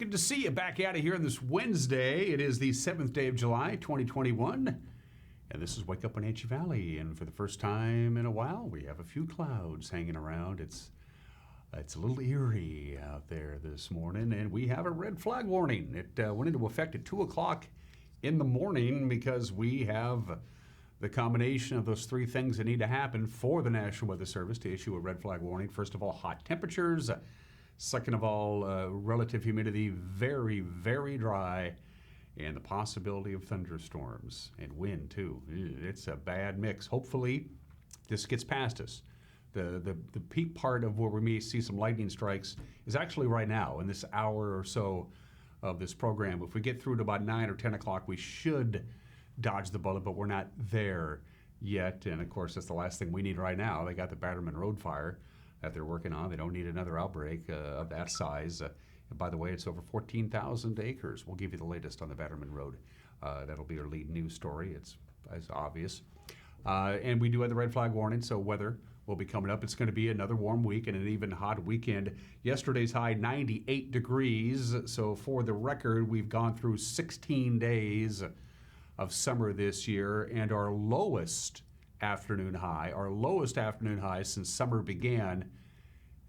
Good to see you back out of here on this Wednesday. It is the 7th day of July, 2021. And this is Wake Up Wenatchee Valley. And for the first time in a while, we have a few clouds hanging around. It's a little eerie out there this morning. And we have a red flag warning. It went into effect at 2 o'clock in the morning because we have the combination of those three things that need to happen for the National Weather Service to issue a red flag warning. First of all, hot temperatures. Second of all, relative humidity, very, very dry, and the possibility of thunderstorms and wind too. It's a bad mix. Hopefully, this gets past us. The peak part of where we may see some lightning strikes is actually right now in this hour or so of this program. If we get through to about 9 or 10 o'clock, we should dodge the bullet, but we're not there yet. And of course, that's the last thing we need right now. They got the Batterman Road fire that they're working on. They don't need another outbreak of that size. And by the way, it's over 14,000 acres. We'll give you the latest on the Batterman Road. That'll be our lead news story. It's obvious. And we do have the red flag warning, so weather will be coming up. It's going to be another warm week and an even hot weekend. Yesterday's high, 98 degrees. So for the record, we've gone through 16 days of summer this year, and our lowest afternoon high since summer began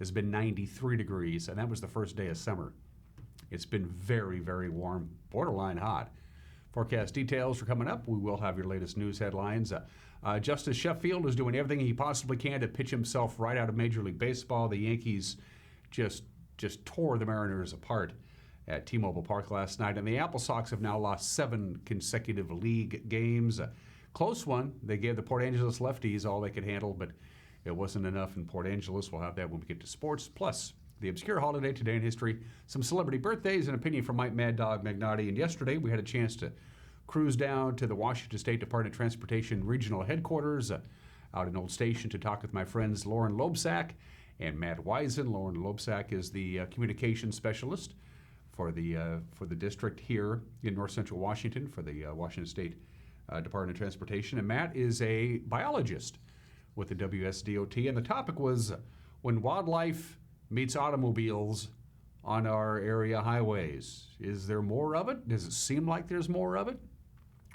has been 93 degrees, and that was the first day of summer. It's been very, very warm, borderline hot. Forecast details are coming up. We will have your latest news headlines. Justice Sheffield is doing everything he possibly can to pitch himself right out of Major League Baseball. The Yankees just tore the Mariners apart at T-Mobile Park last night, and the Apple Sox have now lost 7 consecutive league games. Close one. They gave the Port Angeles lefties all they could handle, but it wasn't enough in Port Angeles. We'll have that when we get to sports. Plus, the obscure holiday today in history, some celebrity birthdays, an opinion from Mike Mad Dog Magnotti. And yesterday, we had a chance to cruise down to the Washington State Department of Transportation Regional Headquarters out in Old Station to talk with my friends Lauren Loebsack and Matt Wisen. Lauren Loebsack is the communications specialist for the district here in North Central Washington for the Washington State Department of Transportation, and Matt is a biologist with the WSDOT, and the topic was when wildlife meets automobiles on our area highways. Is there more of it? Does it seem like there's more of it?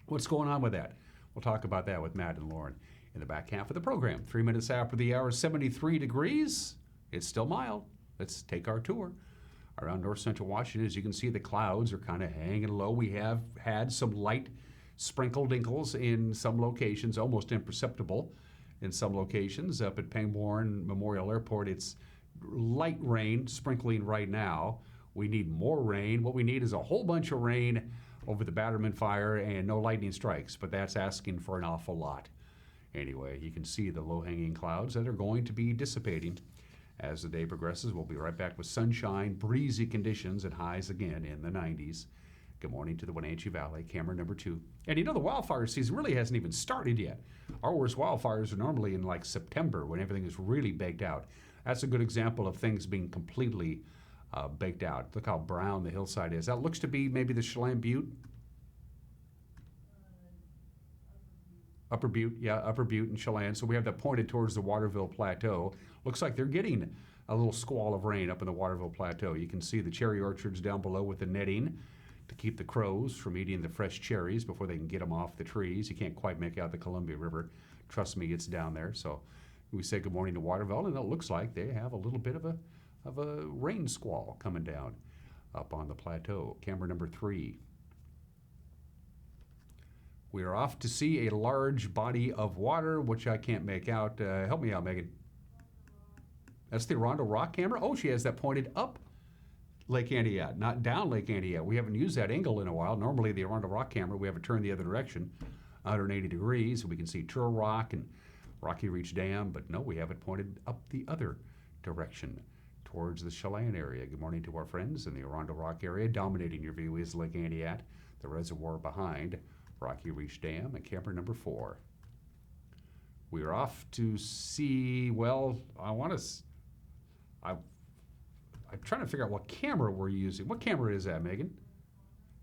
What's going on with that? We'll talk about that with Matt and Lauren in the back half of the program. 3 minutes after the hour, 73 degrees. It's still mild. Let's take our tour around North Central Washington. As you can see, the clouds are kind of hanging low. We have had some light sprinkle dinkles in some locations, almost imperceptible in some locations. Up at Pangbourne Memorial Airport, it's light rain sprinkling right now. We need more rain. What we need is a whole bunch of rain over the Batterman fire and no lightning strikes, but that's asking for an awful lot. Anyway, you can see the low-hanging clouds that are going to be dissipating as the day progresses. We'll be right back with sunshine, breezy conditions, and highs again in the 90s. Good morning to the Wenatchee Valley, camera number 2. And the wildfire season really hasn't even started yet. Our worst wildfires are normally in like September when everything is really baked out. That's a good example of things being completely baked out. Look how brown the hillside is. That looks to be maybe the Chelan Butte. Upper Butte and Chelan. So we have that pointed towards the Waterville Plateau. Looks like they're getting a little squall of rain up in the Waterville Plateau. You can see the cherry orchards down below with the netting to keep the crows from eating the fresh cherries before they can get them off the trees. You can't quite make out the Columbia River. Trust me, it's down there. So we say good morning to Waterville, and it looks like they have a little bit of a rain squall coming down up on the plateau. Camera number 3. We are off to see a large body of water, which I can't make out. Help me out, Megan. That's the Arundel Rock camera? Oh, she has that pointed up Lake Antioch, not down Lake Antioch. We haven't used that angle in a while. Normally, the Arundel Rock camera, we have it turned the other direction, 180 degrees. We can see Turtle Rock and Rocky Reach Dam, but no, we have it pointed up the other direction towards the Chelan area. Good morning to our friends in the Arundel Rock area. Dominating your view is Lake Antioch, the reservoir behind Rocky Reach Dam, and camera number 4. We are off to see, I'm trying to figure out what camera we're using. What camera is that, Megan?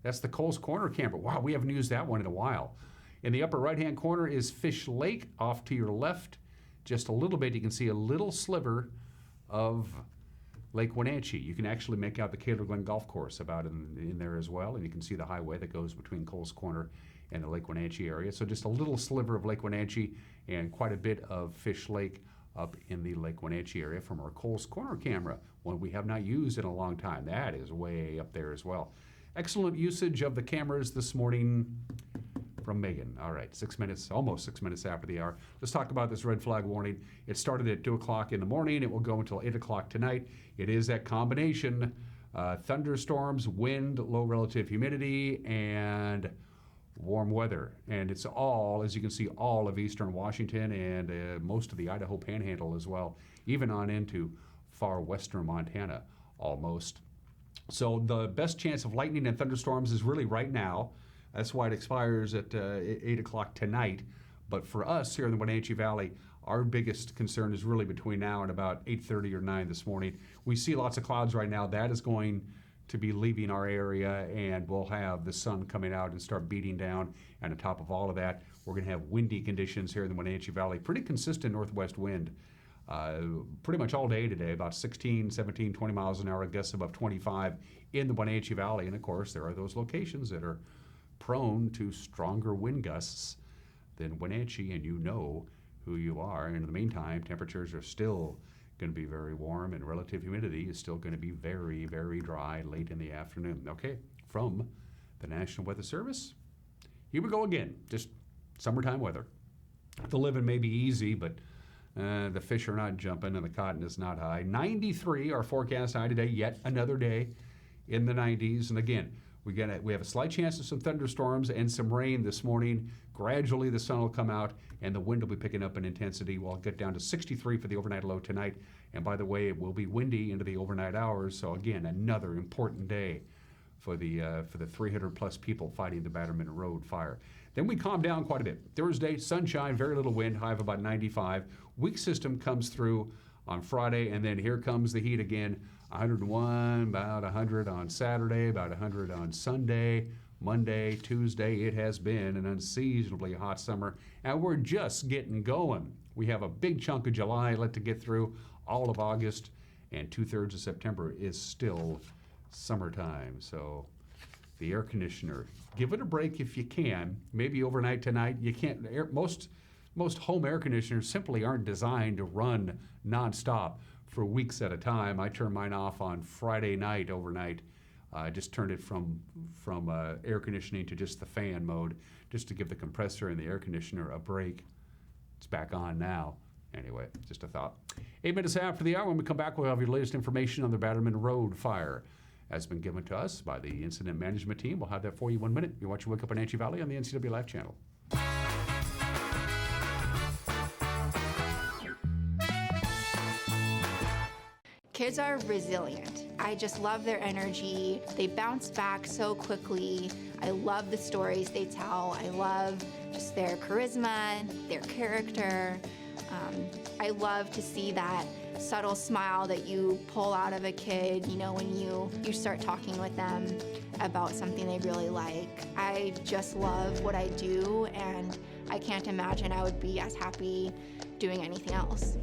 That's the Coles Corner camera. Wow, we haven't used that one in a while. In the upper right-hand corner is Fish Lake. Off to your left, just a little bit, you can see a little sliver of Lake Wenatchee. You can actually make out the Cedar Glen Golf Course about in there as well, and you can see the highway that goes between Coles Corner and the Lake Wenatchee area. So just a little sliver of Lake Wenatchee and quite a bit of Fish Lake up in the Lake Wenatchee area from our Coles Corner camera, one we have not used in a long time. That is way up there as well. Excellent usage of the cameras this morning from Megan. All right, 6 minutes, almost 6 minutes after the hour. Let's talk about this red flag warning. It started at 2 o'clock in the morning. It will go until 8 o'clock tonight. It is that combination, thunderstorms, wind, low relative humidity, and warm weather. And it's all, as you can see, all of eastern Washington and most of the Idaho Panhandle as well, even on into far western Montana almost. So the best chance of lightning and thunderstorms is really right now. That's why it expires at 8 o'clock tonight. But for us here in the Wenatchee Valley, our biggest concern is really between now and about 8:30 or 9 this morning. We see lots of clouds right now. That is going to be leaving our area, and we'll have the sun coming out and start beating down. And on top of all of that, we're going to have windy conditions here in the Wenatchee Valley. Pretty consistent northwest wind pretty much all day today, about 16, 17, 20 miles an hour, gusts above 25 in the Wenatchee Valley. And of course, there are those locations that are prone to stronger wind gusts than Wenatchee, and you know who you are. And in the meantime, temperatures are still going to be very warm, and relative humidity is still going to be very, very dry late in the afternoon. Okay, from the National Weather Service, here we go again. Just summertime weather. The living may be easy, but the fish are not jumping and the cotton is not high. 93, our forecast high today, yet another day in the 90s. And again, we have a slight chance of some thunderstorms and some rain this morning. Gradually, the sun will come out and the wind will be picking up in intensity. We'll get down to 63 for the overnight low tonight. And by the way, it will be windy into the overnight hours. So again, another important day for the 300 plus people fighting the Batterman Road fire. Then we calm down quite a bit. Thursday, sunshine, very little wind, high of about 95. Weak system comes through on Friday, and then here comes the heat again. 101, about 100 on Saturday, about 100 on Sunday, Monday, Tuesday. It has been an unseasonably hot summer, and we're just getting going. We have a big chunk of July left to get through. All of August and 2/3 of September is still summertime. So the air conditioner, give it a break if you can. Maybe overnight tonight. You can't. Most home air conditioners simply aren't designed to run nonstop for weeks at a time. I turned mine off on Friday night overnight. I just turned it from air conditioning to just the fan mode, just to give the compressor and the air conditioner a break. It's back on now. Anyway, just a thought. 8 minutes after the hour, when we come back, we'll have your latest information on the Batterman Road fire. Has been given to us by the incident management team. We'll have that for you 1 minute. You're watching Wake Up Wenatchee Valley on the NCW Live channel. Kids are resilient. I just love their energy. They bounce back so quickly. I love the stories they tell. I love just their charisma, their character. I love to see that subtle smile that you pull out of a kid, you know, when you start talking with them about something they really like. I just love what I do, and I can't imagine I would be as happy doing anything else.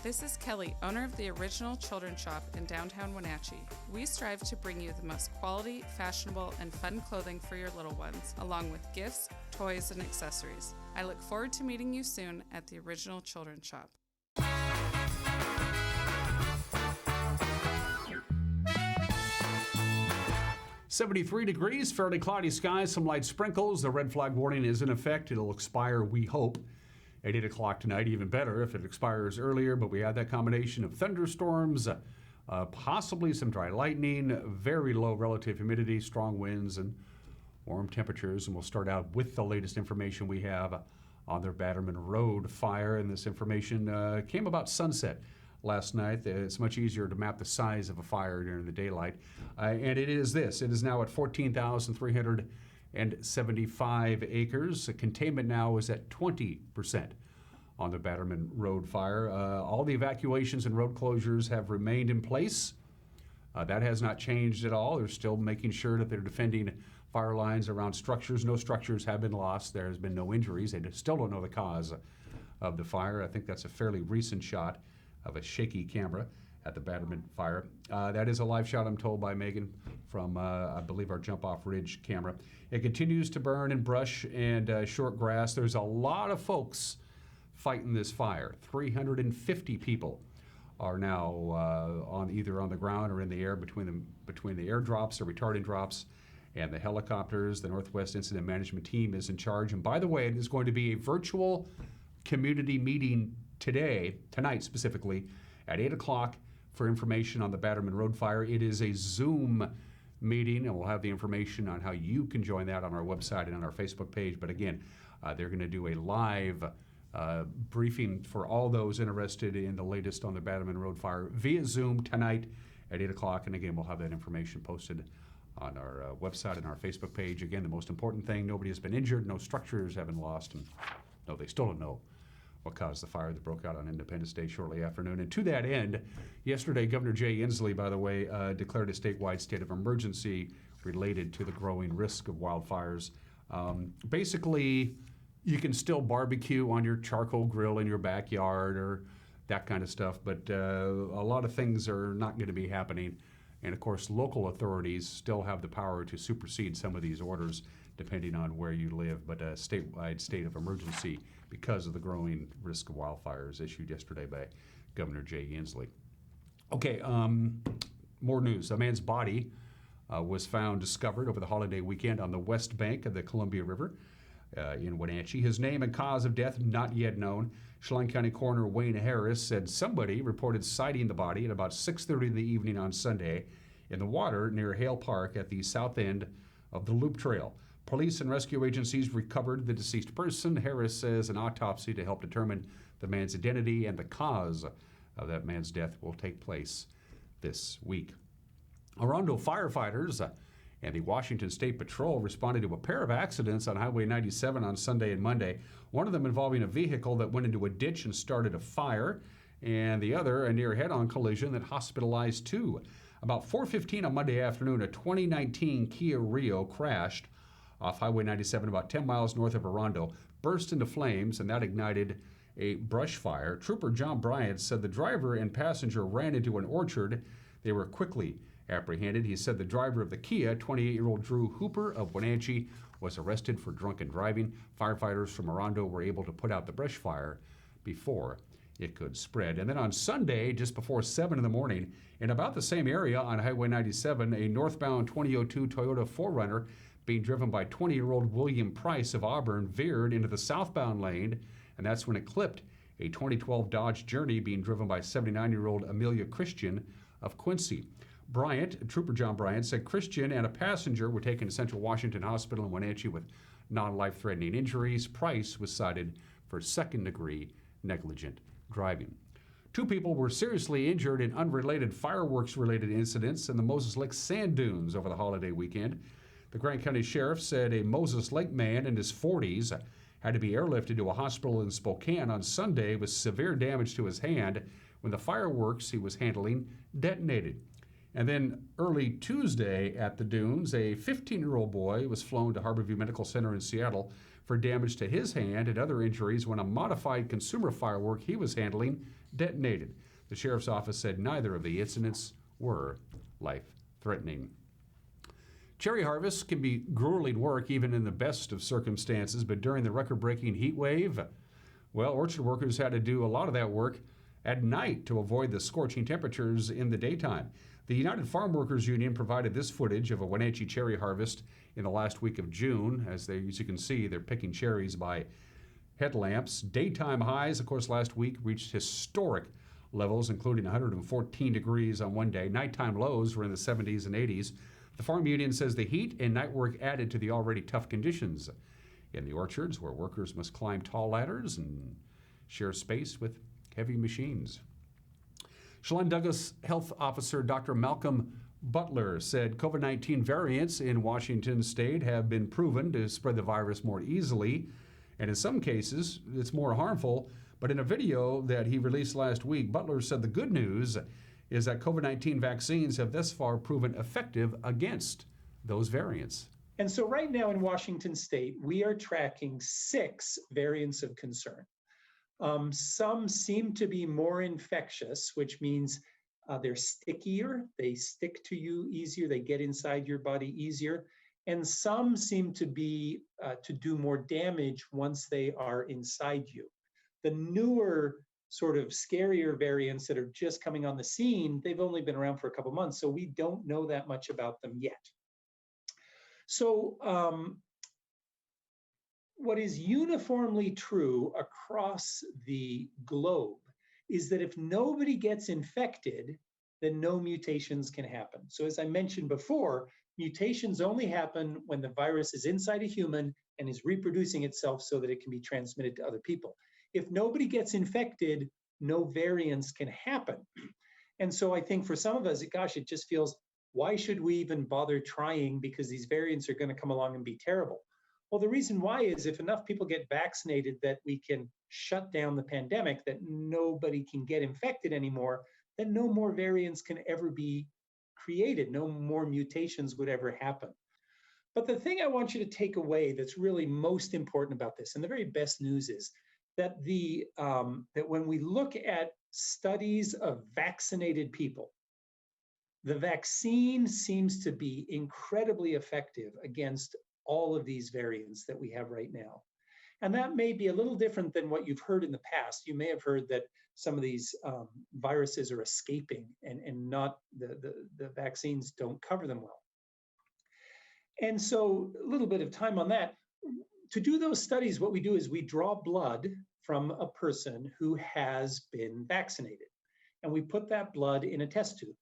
This is Kelly, owner of the Original Children's Shop in downtown Wenatchee. We strive to bring you the most quality, fashionable, and fun clothing for your little ones, along with gifts, toys, and accessories. I look forward to meeting you soon at the Original Children's Shop. 73 degrees, fairly cloudy skies, some light sprinkles. The red flag warning is in effect. It'll expire, we hope, at 8 o'clock tonight. Even better if it expires earlier, but we had that combination of thunderstorms, possibly some dry lightning, very low relative humidity, strong winds, and warm temperatures. And we'll start out with the latest information we have on their Batterman Road fire. And this information came about sunset last night. It's much easier to map the size of a fire during the daylight. And it is this. It is now at 14,375 acres. The containment now is at 20% on the Batterman Road fire. All the evacuations and road closures have remained in place. That has not changed at all. They're still making sure that they're defending fire lines around structures. No structures have been lost. There has been no injuries. They still don't know the cause of the fire. I think that's a fairly recent shot of a shaky camera at the Batterman fire. That is a live shot, I'm told by Megan, from, I believe, our jump-off ridge camera. It continues to burn in brush and short grass. There's a lot of folks fighting this fire. 350 people are now either on the ground or in the air between the airdrops or retardant drops and the helicopters. The Northwest Incident Management Team is in charge. And by the way, there's going to be a virtual community meeting tonight specifically, at 8 o'clock for information on the Batterman Road fire. It is a Zoom meeting, and we'll have the information on how you can join that on our website and on our Facebook page. But again, they're going to do a live briefing for all those interested in the latest on the Batterman Road fire via Zoom tonight at 8 o'clock. And again, we'll have that information posted on our website and our Facebook page. Again, the most important thing, nobody has been injured, no structures have been lost, and no, they still don't know what caused the fire that broke out on Independence Day shortly afternoon. And to that end, yesterday, Governor Jay Inslee, by the way, declared a statewide state of emergency related to the growing risk of wildfires. Basically, you can still barbecue on your charcoal grill in your backyard or that kind of stuff, but a lot of things are not going to be happening. And of course, local authorities still have the power to supersede some of these orders depending on where you live, but a statewide state of emergency because of the growing risk of wildfires issued yesterday by Governor Jay Inslee. Okay, more news. A man's body was discovered over the holiday weekend on the west bank of the Columbia River in Wenatchee. His name and cause of death not yet known. Chelan County Coroner Wayne Harris said somebody reported sighting the body at about 6:30 in the evening on Sunday in the water near Hale Park at the south end of the Loop Trail. Police and rescue agencies recovered the deceased person. Harris says an autopsy to help determine the man's identity and the cause of that man's death will take place this week. Orondo firefighters and the Washington State Patrol responded to a pair of accidents on Highway 97 on Sunday and Monday, one of them involving a vehicle that went into a ditch and started a fire, and the other a near head-on collision that hospitalized two. About 4:15 on Monday afternoon, a 2019 Kia Rio crashed off Highway 97 about 10 miles north of Orondo, burst into flames, and that ignited a brush fire. Trooper John Bryant said the driver and passenger ran into an orchard. They were quickly apprehended. He said the driver of the Kia, 28-year-old Drew Hooper of Wenatchee, was arrested for drunken driving. Firefighters from Orondo were able to put out the brush fire before it could spread. And then on Sunday, just before 7 in the morning, in about the same area on Highway 97, a northbound 2002 Toyota 4Runner being driven by 20-year-old William Price of Auburn veered into the southbound lane, and that's when it clipped a 2012 Dodge Journey being driven by 79-year-old Amelia Christian of Quincy. Trooper John Bryant, said Christian and a passenger were taken to Central Washington Hospital in Wenatchee with non-life-threatening injuries. Price was cited for second-degree negligent driving. Two people were seriously injured in unrelated fireworks-related incidents in the Moses Lake sand dunes over the holiday weekend. The Grant County Sheriff said a Moses Lake man in his 40s had to be airlifted to a hospital in Spokane on Sunday with severe damage to his hand when the fireworks he was handling detonated. And then early Tuesday at the dunes, a 15-year-old boy was flown to Harborview Medical Center in Seattle for damage to his hand and other injuries when a modified consumer firework he was handling detonated. The sheriff's office said neither of the incidents were life-threatening. Cherry harvest can be grueling work even in the best of circumstances, but during the record-breaking heat wave, well, orchard workers had to do a lot of that work at night to avoid the scorching temperatures in the daytime. The United Farm Workers Union provided this footage of a Wenatchee cherry harvest in the last week of June. As you can see, they're picking cherries by headlamps. Daytime highs, of course, last week reached historic levels, including 114 degrees on one day. Nighttime lows were in the 70s and 80s. The Farm Union says the heat and night work added to the already tough conditions in the orchards, where workers must climb tall ladders and share space with heavy machines. Chelan Douglas Health Officer Dr. Malcolm Butler said COVID-19 variants in Washington state have been proven to spread the virus more easily, and in some cases it's more harmful, But in a video that he released last week, Butler said the good news is that COVID-19 vaccines have thus far proven effective against those variants. And so right now in Washington state, we are tracking 6 variants of concern. Some seem to be more infectious, which means they're stickier, they stick to you easier, they get inside your body easier. And some seem to be to do more damage once they are inside you. The newer sort of scarier variants that are just coming on the scene, they've only been around for a couple months, so we don't know that much about them yet. So what is uniformly true across the globe is that if nobody gets infected, then no mutations can happen. So as I mentioned before, mutations only happen when the virus is inside a human and is reproducing itself so that it can be transmitted to other people. If nobody gets infected, no variants can happen. And so I think for some of us, gosh, it just feels, why should we even bother trying, because these variants are going to come along and be terrible? Well, the reason why is if enough people get vaccinated that we can shut down the pandemic, that nobody can get infected anymore, then no more variants can ever be created. No more mutations would ever happen. But the thing I want you to take away that's really most important about this, and the very best news is that that when we look at studies of vaccinated people, the vaccine seems to be incredibly effective against all of these variants that we have right now. And that may be a little different than what you've heard in the past. You may have heard that some of these viruses are escaping and not the vaccines don't cover them well. And so a little bit of time on that. To do those studies, what we do is we draw blood from a person who has been vaccinated. And we put that blood in a test tube.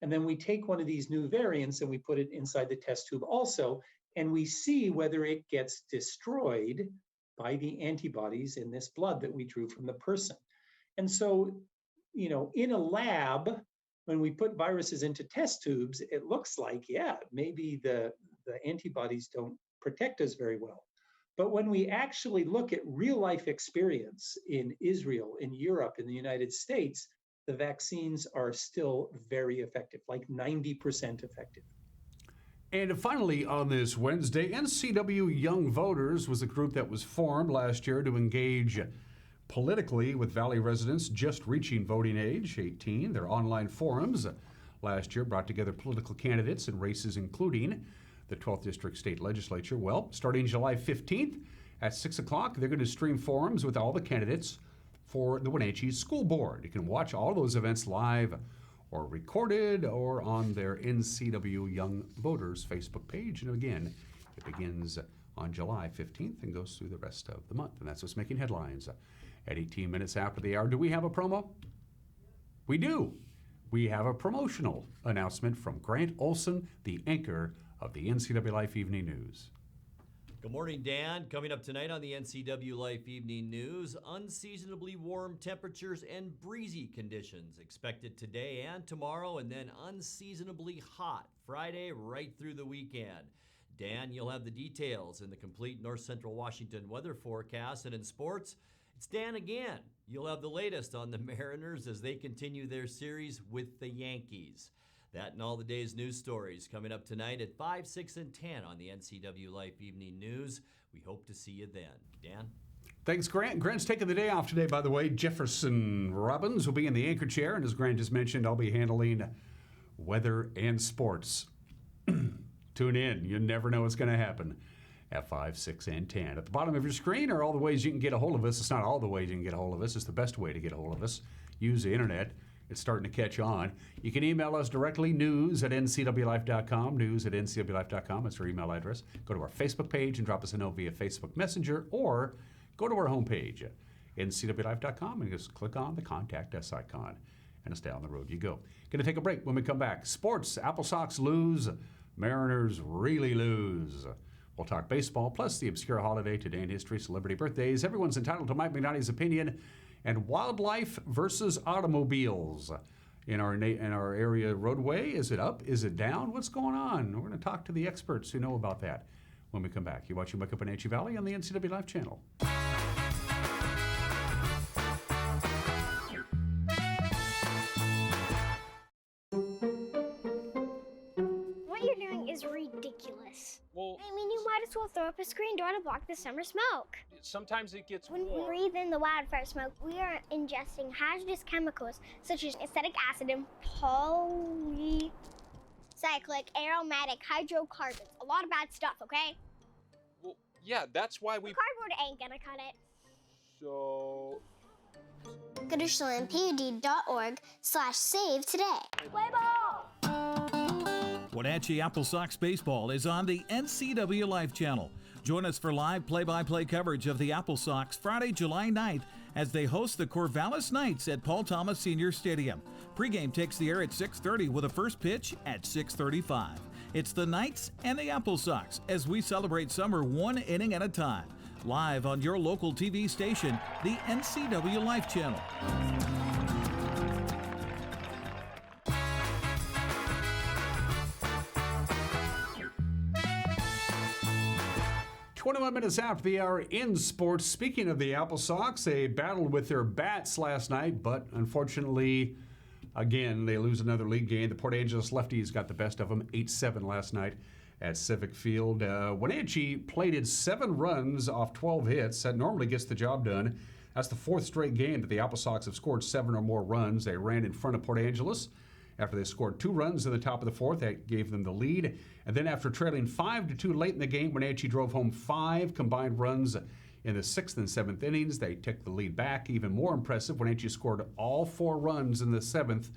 And then we take one of these new variants and we put it inside the test tube also, and we see whether it gets destroyed by the antibodies in this blood that we drew from the person. And so, you know, in a lab, when we put viruses into test tubes, it looks like, yeah, maybe the antibodies don't protect us very well. But when we actually look at real life experience in Israel, in Europe, in the United States, the vaccines are still very effective, like 90% effective. And finally, on this Wednesday, NCW Young Voters was a group that was formed last year to engage politically with Valley residents just reaching voting age, 18. Their online forums last year brought together political candidates in races including the 12th District State Legislature. Well, starting July 15th at 6 o'clock, they're going to stream forums with all the candidates for the Wenatchee School Board. You can watch all those events live or recorded or on their NCW Young Voters Facebook page. And again, it begins on July 15th and goes through the rest of the month. And that's what's making headlines at 18 minutes after the hour. Do we have a promo? We do. We have a promotional announcement from Grant Olson, the anchor of the NCW Life Evening News. Good morning, Dan. Coming up tonight on the NCW Life Evening News, unseasonably warm temperatures and breezy conditions expected today and tomorrow, and then unseasonably hot Friday right through the weekend. Dan, you'll have the details in the complete North Central Washington weather forecast. And in sports, it's Dan again. You'll have the latest on the Mariners as they continue their series with the Yankees. That and all the day's news stories coming up tonight at 5, 6, and 10 on the NCW Life Evening News. We hope to see you then. Dan? Thanks, Grant. Grant's taking the day off today, by the way. Jefferson Robbins will be in the anchor chair, and as Grant just mentioned, I'll be handling weather and sports. Tune in. You never know what's going to happen at 5, 6, and 10. At the bottom of your screen are all the ways you can get a hold of us. It's not all the ways you can get a hold of us. It's the best way to get a hold of us. Use the internet. It's starting to catch on. You can email us directly, news@ncwlife.com, news@ncwlife.com. That's our email address. Go to our Facebook page and drop us a note via Facebook Messenger, or go to our homepage, ncwlife.com, and just click on the Contact Us icon, and it's down the road you go. Going to take a break. When we come back, sports, Apple Sox lose, Mariners really lose. We'll talk baseball, plus the obscure holiday, today in history, celebrity birthdays. Everyone's entitled to Mike McNally's opinion, and wildlife versus automobiles in our area roadway. Is it up? Is it down? What's going on? We're going to talk to the experts who know about that when we come back. You're watching Wake Up Wenatchee Valley on the NCW Life channel. Kuntz will throw up a screen door to block the summer smoke. Sometimes it gets When we warm. breathe in the wildfire smoke, we are ingesting hazardous chemicals such as acetic acid and polycyclic aromatic hydrocarbons. A lot of bad stuff, okay? Well, yeah, that's why we... Cardboard ain't gonna cut it. So... Go to CheyennePUD.org/save today. Play ball! Wenatchee Apple Sox Baseball is on the NCW Life channel. Join us for live play-by-play coverage of the Apple Sox Friday, July 9th as they host the Corvallis Knights at Paul Thomas Senior Stadium. Pre-game takes the air at 6:30 with a first pitch at 6:35. It's the Knights and the Apple Sox as we celebrate summer one inning at a time. Live on your local TV station, the NCW Life channel. "21 minutes after the hour in sports." Speaking of the Apple Sox, they battled with their bats last night, but unfortunately, again, they lose another league game. The Port Angeles lefties got the best of them, 8-7 last night at Civic Field. Wenatchee plated 7 runs off 12 hits. That normally gets the job done. That's the 4th straight game that the Apple Sox have scored 7 or more runs. They ran in front of Port Angeles after they scored 2 runs in the top of the 4th. That gave them the lead. And then after trailing 5-2 late in the game, Wenatchee drove home 5 combined runs in the 6th and 7th innings. They took the lead back. Even more impressive, Wenatchee scored all 4 runs in the 7th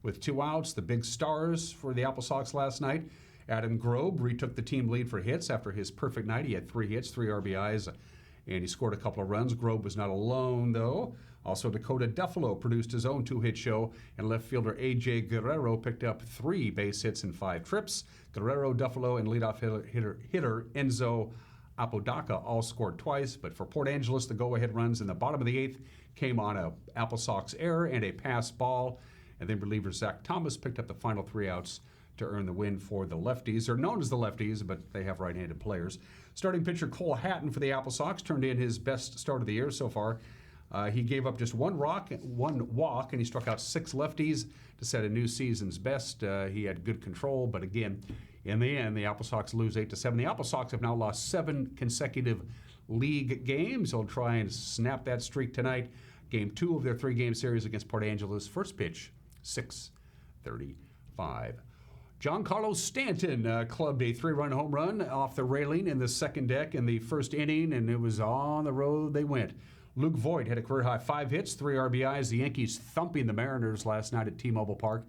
with 2 outs. The big stars for the Apple Sox last night: Adam Grobe retook the team lead for hits after his perfect night. He had 3 hits, 3 RBIs, and he scored a couple of runs. Grobe was not alone, though. Also, Dakota Duffalo produced his own 2-hit show, and left fielder A.J. Guerrero picked up 3 base hits and 5 trips. Guerrero, Duffalo, and leadoff hitter Enzo Apodaca all scored twice, but for Port Angeles, the go-ahead runs in the bottom of the 8th came on a Apple Sox error and a pass ball, and then reliever Zach Thomas picked up the final 3 outs to earn the win for the lefties. They're known as the lefties, but they have right-handed players. Starting pitcher Cole Hatton for the Apple Sox turned in his best start of the year so far. He gave up just one walk, and he struck out 6 lefties to set a new season's best. He had good control, but again, in the end, the Apple Sox lose 8-7. The Apple Sox have now lost 7 consecutive league games. They'll try and snap that streak tonight. Game 2 of their 3-game series against Port Angeles. First pitch, 6:35. Giancarlo Stanton clubbed a 3-run home run off the railing in the second deck in the first inning, and it was on the road they went. Luke Voigt had a career-high 5 hits, 3 RBIs. The Yankees thumping the Mariners last night at T-Mobile Park,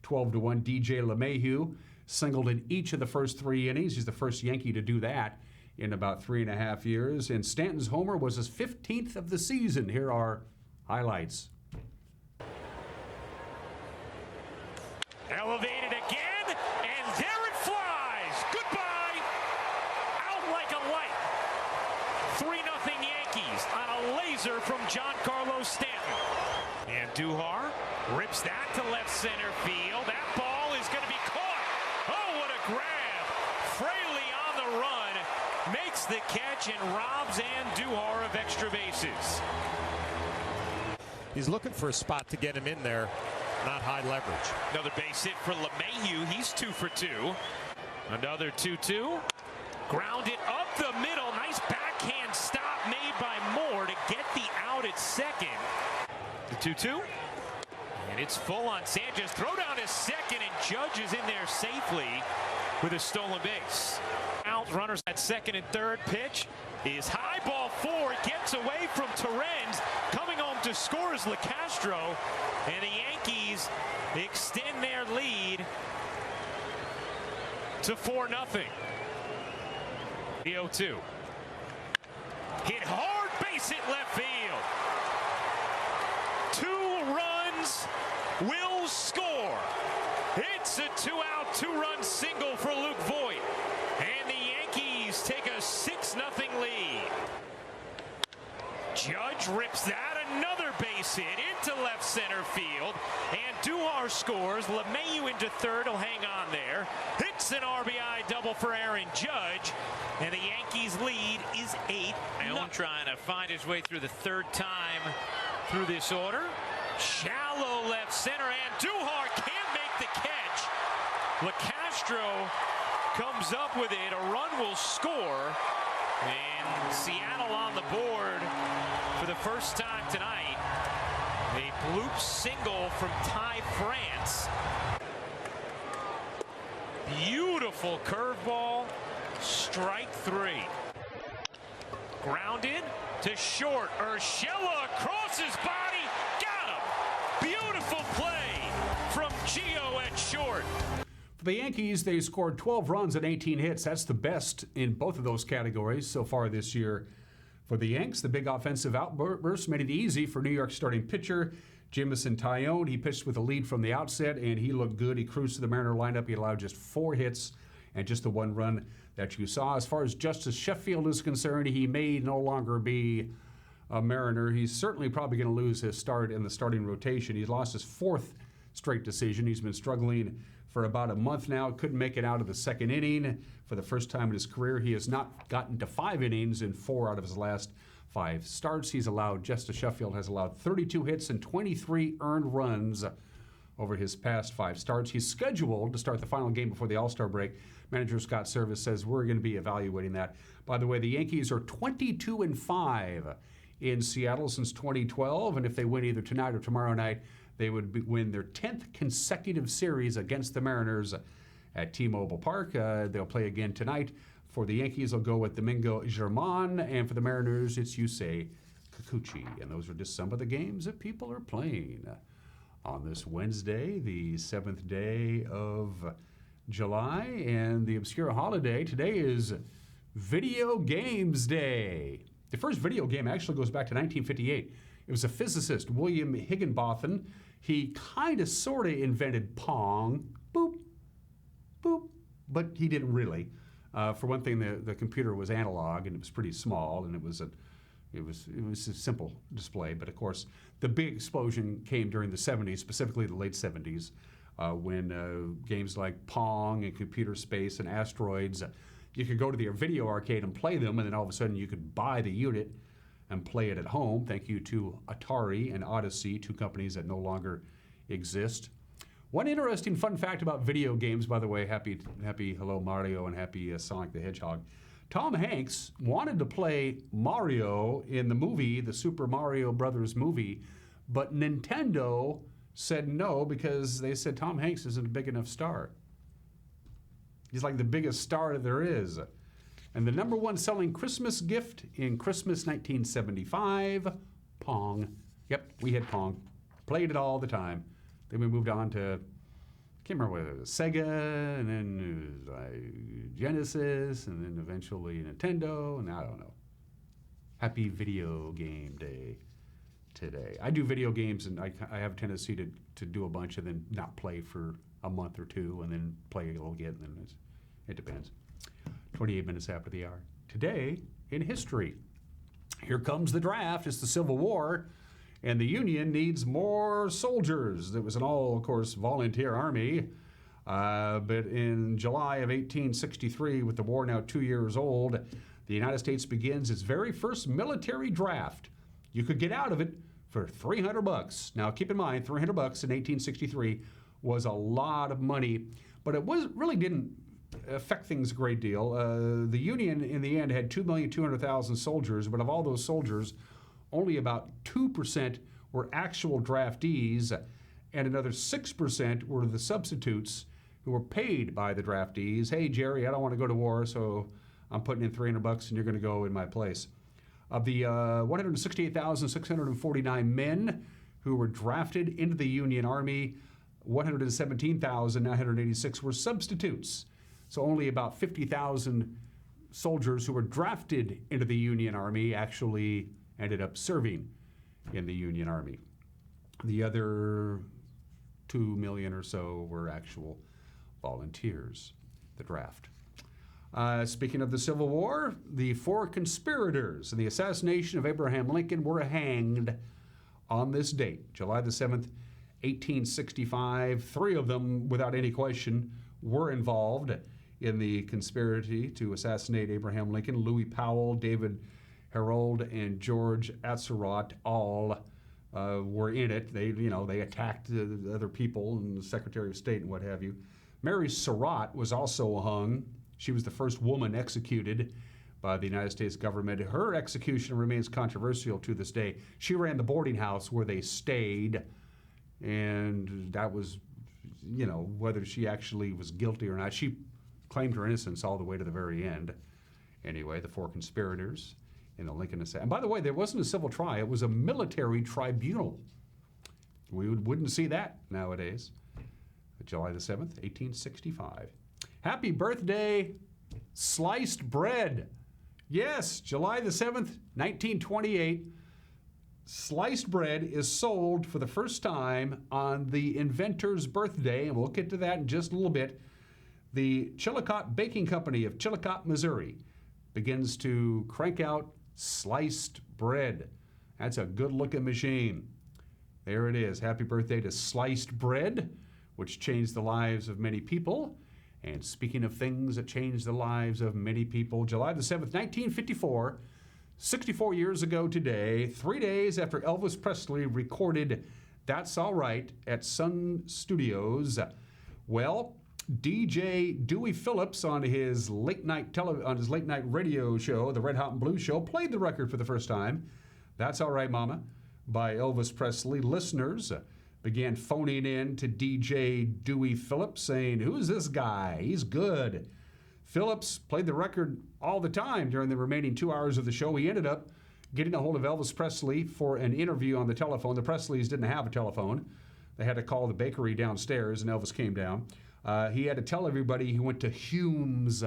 12-1. DJ LeMahieu singled in each of the first 3 innings. He's the first Yankee to do that in about 3.5 years. And Stanton's homer was his 15th of the season. Here are highlights. Elevated again, and there it flies. Goodbye. Out like a light. 3-0 Yankees on a laser from Giancarlo Stanton. And Duhar rips that to left center field. That ball is going to be caught. Oh, what a grab. Fraley on the run makes the catch and robs Andujar of extra bases. He's looking for a spot to get him in there. Not high leverage. Another base hit for LeMahieu. He's 2 for 2. Another 2-2. Ground it up the middle. Nice backhand stop made by Moore to get the out at second. The 2-2. And it's full on Sanchez. Throw down to second, and Judge is in there safely with a stolen base. Out runners at second and third. Pitch is high, ball 4. It gets away from Terrens. Coming home to score is LeCastro. And the Yankees extend their lead to 4-0. The 0-2. Hit hard, base hit left field. 2 runs will score. It's a 2-out, 2-run single for Luke Voigt. And the Yankees take a 6-0 lead. Judge rips that. Another base hit into left center field. And Duhar scores. LeMahieu into third. He'll hang on there. Hits an RBI double for Aaron Judge. And the Yankees' lead is 8. Ione trying to find his way through the 3rd time through this order. Shallow left center. And Duhar can't make the catch. LeCastro comes up with it. A run will score. And Seattle on the board for the first time tonight. A bloop single from Ty France. Beautiful curveball. Strike three. Grounded to short. Urshela across his body. Got him. Beautiful play from Gio at short. For the Yankees, they scored 12 runs and 18 hits. That's the best in both of those categories so far this year. For the Yanks, the big offensive outburst made it easy for New York's starting pitcher, Jameson Taillon. He pitched with a lead from the outset, and he looked good. He cruised to the Mariner lineup. He allowed just 4 hits and just the 1 run that you saw. As far as Justice Sheffield is concerned, he may no longer be a Mariner. He's certainly probably going to lose his start in the starting rotation. He's lost his 4th straight decision. He's been struggling for about a month now. Couldn't make it out of the 2nd inning for the first time in his career. He has not gotten to 5 innings in 4 out of his last 5 starts. Justice Sheffield has allowed 32 hits and 23 earned runs over his past 5 starts. He's scheduled to start the final game before the All-Star break. Manager Scott Service says we're going to be evaluating that. By the way, the Yankees are 22-5 in Seattle since 2012, and if they win either tonight or tomorrow night, they would win their 10th consecutive series against the Mariners at T-Mobile Park. They'll play again tonight. For the Yankees, they'll go with Domingo Germán, and for the Mariners, it's Yusei Kikuchi. And those are just some of the games that people are playing on this Wednesday, the 7th day of July, and the obscure holiday. Today is Video Games Day. The first video game actually goes back to 1958. It was a physicist, William Higginbotham. He kind of sort of invented Pong. Boop, boop. But he didn't really. For one thing, the computer was analog and it was pretty small, and it was a simple display. But of course, the big explosion came during the 70s, specifically the late 70s, when games like Pong and Computer Space and Asteroids, you could go to the video arcade and play them, and then all of a sudden you could buy the unit and play it at home. Thank you to Atari and Odyssey, 2 companies that no longer exist. One interesting fun fact about video games, by the way, happy hello Mario and happy Sonic the Hedgehog. Tom Hanks wanted to play Mario in the movie, the Super Mario Brothers movie, but Nintendo said no because they said Tom Hanks isn't a big enough star. He's like the biggest star that there is. And the #1 selling Christmas gift in Christmas 1975, Pong. Yep, we had Pong. Played it all the time. Then we moved on to, can't remember whether it was Sega, and then it was like Genesis, and then eventually Nintendo, and I don't know. Happy Video Game Day today. I do video games, and I have a tendency to do a bunch and then not play for a month or 2, and then play a little again, and then it depends. 28 minutes after the hour. Today in history. Here comes the draft. It's the Civil War, and the Union needs more soldiers. It was an all, of course, volunteer army. But in July of 1863, with the war now 2 years old, the United States begins its very first military draft. You could get out of it for $300. Now, keep in mind, $300 in 1863 was a lot of money, but it really didn't affect things a great deal. The Union, in the end, had 2,200,000 soldiers, but of all those soldiers, only about 2% were actual draftees, and another 6% were the substitutes who were paid by the draftees. Hey, Jerry, I don't want to go to war, so I'm putting in $300 and you're going to go in my place. Of the 168,649 men who were drafted into the Union Army, 117,986 were substitutes. So only about 50,000 soldiers who were drafted into the Union Army actually ended up serving in the Union Army. The other 2 million or so were actual volunteers, the draft. Speaking of the Civil War, the 4 conspirators in the assassination of Abraham Lincoln were hanged on this date, July the 7th, 1865. 3 of them, without any question, were involved in the conspiracy to assassinate Abraham Lincoln. Louis Powell, David Herold, and George Atzerodt all were in it. They attacked other people and the Secretary of State and what have you. Mary Surratt was also hung She was the first woman executed by the United States government. Her execution remains controversial to this day. She ran the boarding house where they stayed, and that was, whether she actually was guilty or not. She claimed her innocence all the way to the very end. Anyway, the 4 conspirators in the Lincoln assassination. And by the way, there wasn't a civil trial. It was a military tribunal. We wouldn't see that nowadays. July the 7th, 1865. Happy birthday, sliced bread. Yes, July the 7th, 1928, sliced bread is sold for the first time on the inventor's birthday, and we'll get to that in just a little bit. The Chillicothe Baking Company of Chillicothe, Missouri, begins to crank out sliced bread. That's a good-looking machine. There it is. Happy birthday to sliced bread, which changed the lives of many people. And speaking of things that changed the lives of many people, July the 7th, 1954, 64 years ago today, 3 days after Elvis Presley recorded That's All Right at Sun Studios, well, DJ Dewey Phillips on his late night radio show, the Red Hot and Blue Show, played the record for the first time, That's All Right Mama, by Elvis Presley. Listeners began phoning in to DJ Dewey Phillips saying, "Who's this guy? He's good." Phillips played the record all the time during the remaining 2 hours of the show. He ended up getting a hold of Elvis Presley for an interview on the telephone. The Presleys didn't have a telephone. They had to call the bakery downstairs, and Elvis came down. He had to tell everybody he went to Humes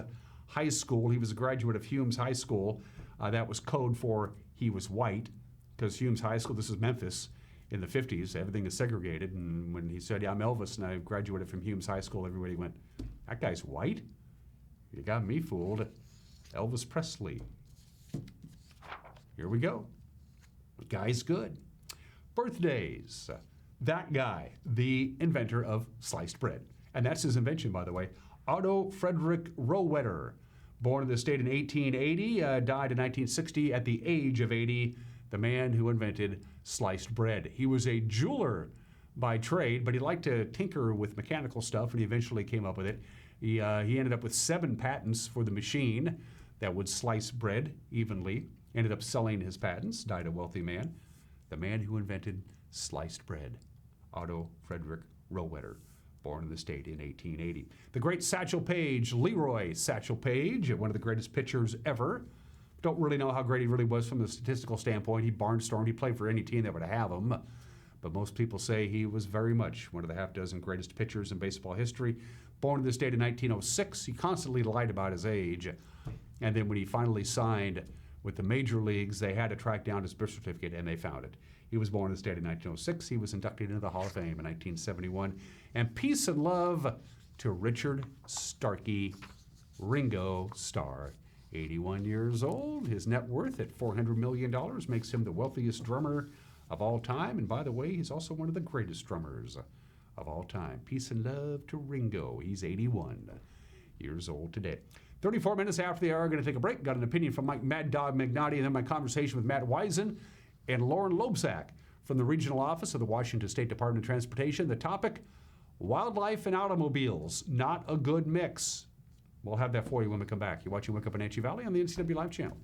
High School. He was a graduate of Humes High School. That was code for he was white, because Humes High School, this is Memphis, in the 50s, everything is segregated. And when he said, "Yeah, I'm Elvis, and I graduated from Humes High School," everybody went, "That guy's white? You got me fooled." Elvis Presley. Here we go. The guy's good. Birthdays. That guy, the inventor of sliced bread. And that's his invention, by the way. Otto Frederick Rohwedder, born in the state in 1880, died in 1960 at the age of 80. The man who invented sliced bread. He was a jeweler by trade, but he liked to tinker with mechanical stuff, and he eventually came up with it. He ended up with 7 patents for the machine that would slice bread evenly. Ended up selling his patents, died a wealthy man. The man who invented sliced bread, Otto Frederick Rohwedder, born in the state in 1880. The great Satchel Paige, Leroy Satchel Paige, one of the greatest pitchers ever. Don't really know how great he really was from the statistical standpoint. He barnstormed. He played for any team that would have him. But most people say he was very much one of the half-dozen greatest pitchers in baseball history. Born in this state in 1906. He constantly lied about his age. And then when he finally signed with the major leagues, they had to track down his birth certificate, and they found it. He was born in the state in 1906. He was inducted into the Hall of Fame in 1971. And peace and love to Richard Starkey, Ringo Starr. 81 years old. His net worth at $400 million makes him the wealthiest drummer of all time. And by the way, he's also one of the greatest drummers of all time. Peace and love to Ringo. He's 81 years old today. 34 minutes after the hour, going to take a break. Got an opinion from Mike Mad Dog McNaughty, and then my conversation with Matt Wisen and Lauren Loebsack from the Regional Office of the Washington State Department of Transportation. The topic, wildlife and automobiles, not a good mix. We'll have that for you when we come back. You're watching Wake Up Wenatchee Valley on the NCW Live channel.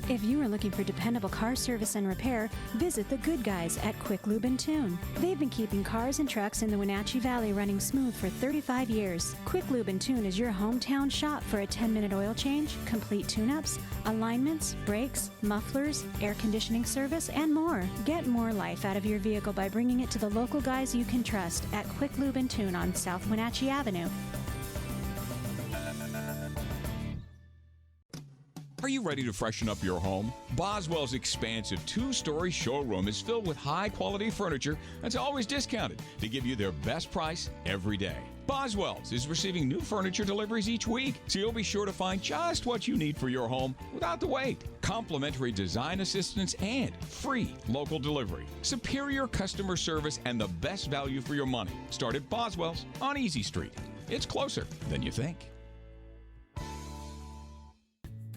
If you are looking for dependable car service and repair, visit the good guys at Quick Lube and Tune. They've been keeping cars and trucks in the Wenatchee Valley running smooth for 35 years. Quick Lube and Tune is your hometown shop for a 10-minute oil change, complete tune-ups, alignments, brakes, mufflers, air conditioning service, and more. Get more life out of your vehicle by bringing it to the local guys you can trust at Quick Lube and Tune on South Wenatchee Avenue. Are you ready to freshen up your home? Boswell's expansive 2-story showroom is filled with high-quality furniture that's always discounted to give you their best price every day. Boswell's is receiving new furniture deliveries each week, so you'll be sure to find just what you need for your home without the wait. Complimentary design assistance and free local delivery. Superior customer service and the best value for your money. Start at Boswell's on Easy Street. It's closer than you think.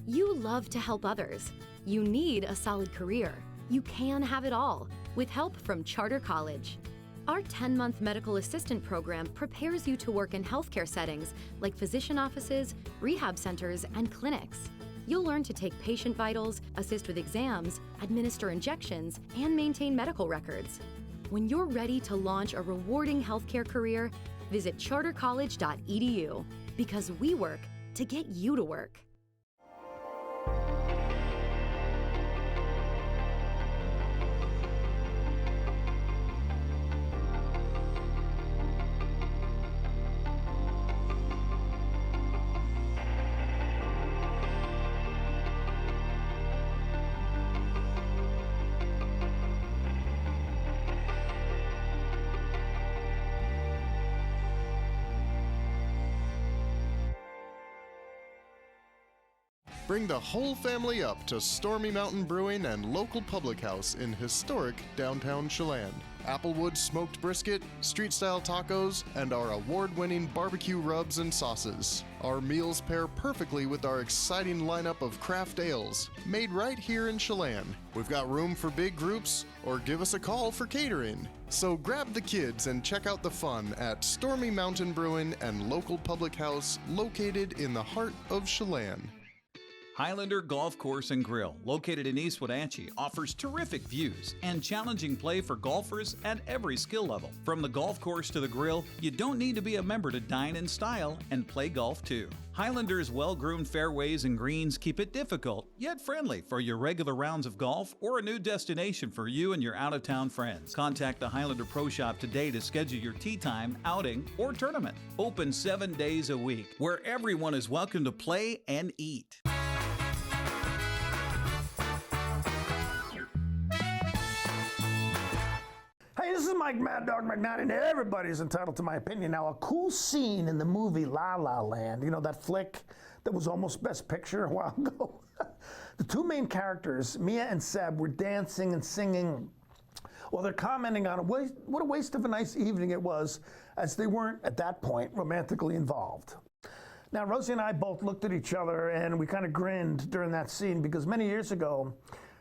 You love to help others. You need a solid career. You can have it all with help from Charter College. Our 10-month medical assistant program prepares you to work in healthcare settings like physician offices, rehab centers, and clinics. You'll learn to take patient vitals, assist with exams, administer injections, and maintain medical records. When you're ready to launch a rewarding healthcare career, visit chartercollege.edu because we work to get you to work. Bring the whole family up to Stormy Mountain Brewing and local public house in historic downtown Chelan. Applewood smoked brisket, street-style tacos, and our award-winning barbecue rubs and sauces. Our meals pair perfectly with our exciting lineup of craft ales, made right here in Chelan. We've got room for big groups, or give us a call for catering. So grab the kids and check out the fun at Stormy Mountain Brewing and local public house located in the heart of Chelan. Highlander Golf Course and Grill, located in East Wenatchee, offers terrific views and challenging play for golfers at every skill level. From the golf course to the grill, you don't need to be a member to dine in style and play golf too. Highlander's well-groomed fairways and greens keep it difficult, yet friendly for your regular rounds of golf or a new destination for you and your out-of-town friends. Contact the Highlander Pro Shop today to schedule your tee time, outing, or tournament. Open 7 days a week, where everyone is welcome to play and eat. Hey, this is Mike Mad Dog McNally, and everybody's entitled to my opinion. Now, a cool scene in the movie La La Land, you know, that flick that was almost Best Picture a while ago. The two main characters, Mia and Seb, were dancing and singing while they're commenting on what a waste of a nice evening it was, as they weren't, at that point, romantically involved. Now, Rosie and I both looked at each other, and we kind of grinned during that scene, because many years ago,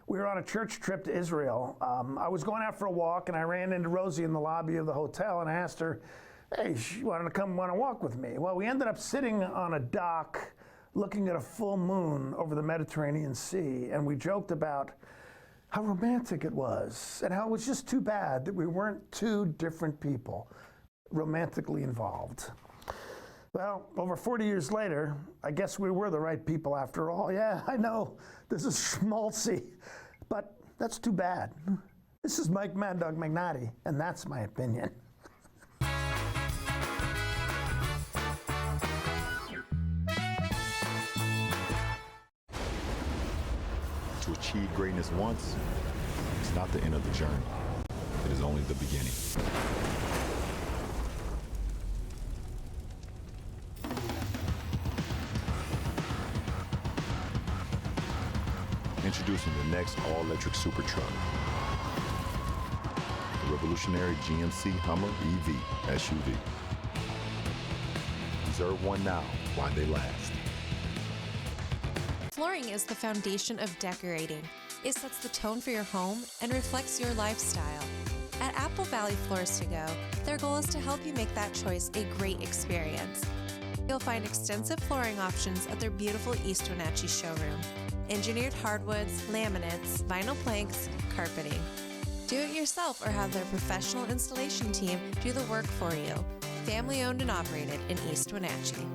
we were on a church trip to Israel. I was going out for a walk, and I ran into Rosie in the lobby of the hotel, and I asked her, hey, she wanted to come on a walk with me. Well, we ended up sitting on a dock looking at a full moon over the Mediterranean Sea, and we joked about how romantic it was, and how it was just too bad that we weren't two different people romantically involved. Well, over 40 years later, I guess we were the right people after all. Yeah, I know, this is schmaltzy, but that's too bad. This is Mike Mad Dog McNally, and that's my opinion. To achieve greatness once, it's not the end of the journey. It is only the beginning. Introducing the next all-electric super truck. The revolutionary GMC Hummer EV SUV. Reserve one now while they last. Flooring is the foundation of decorating. It sets the tone for your home and reflects your lifestyle. At Apple Valley Floors to Go, their goal is to help you make that choice a great experience. You'll find extensive flooring options at their beautiful East Wenatchee showroom. Engineered hardwoods, laminates, vinyl planks, carpeting. Do it yourself or have their professional installation team do the work for you. Family owned and operated in East Wenatchee.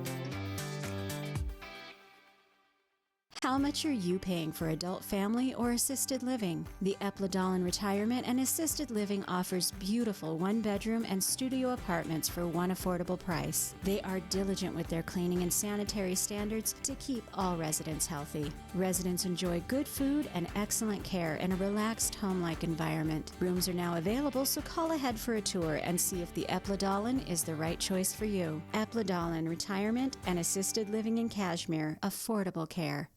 How much are you paying for adult family or assisted living? The Epladolin Retirement and Assisted Living offers beautiful one-bedroom and studio apartments for one affordable price. They are diligent with their cleaning and sanitary standards to keep all residents healthy. Residents enjoy good food and excellent care in a relaxed home-like environment. Rooms are now available, so call ahead for a tour and see if the Epladolin is the right choice for you. Epladolin Retirement and Assisted Living in Cashmere. Affordable care.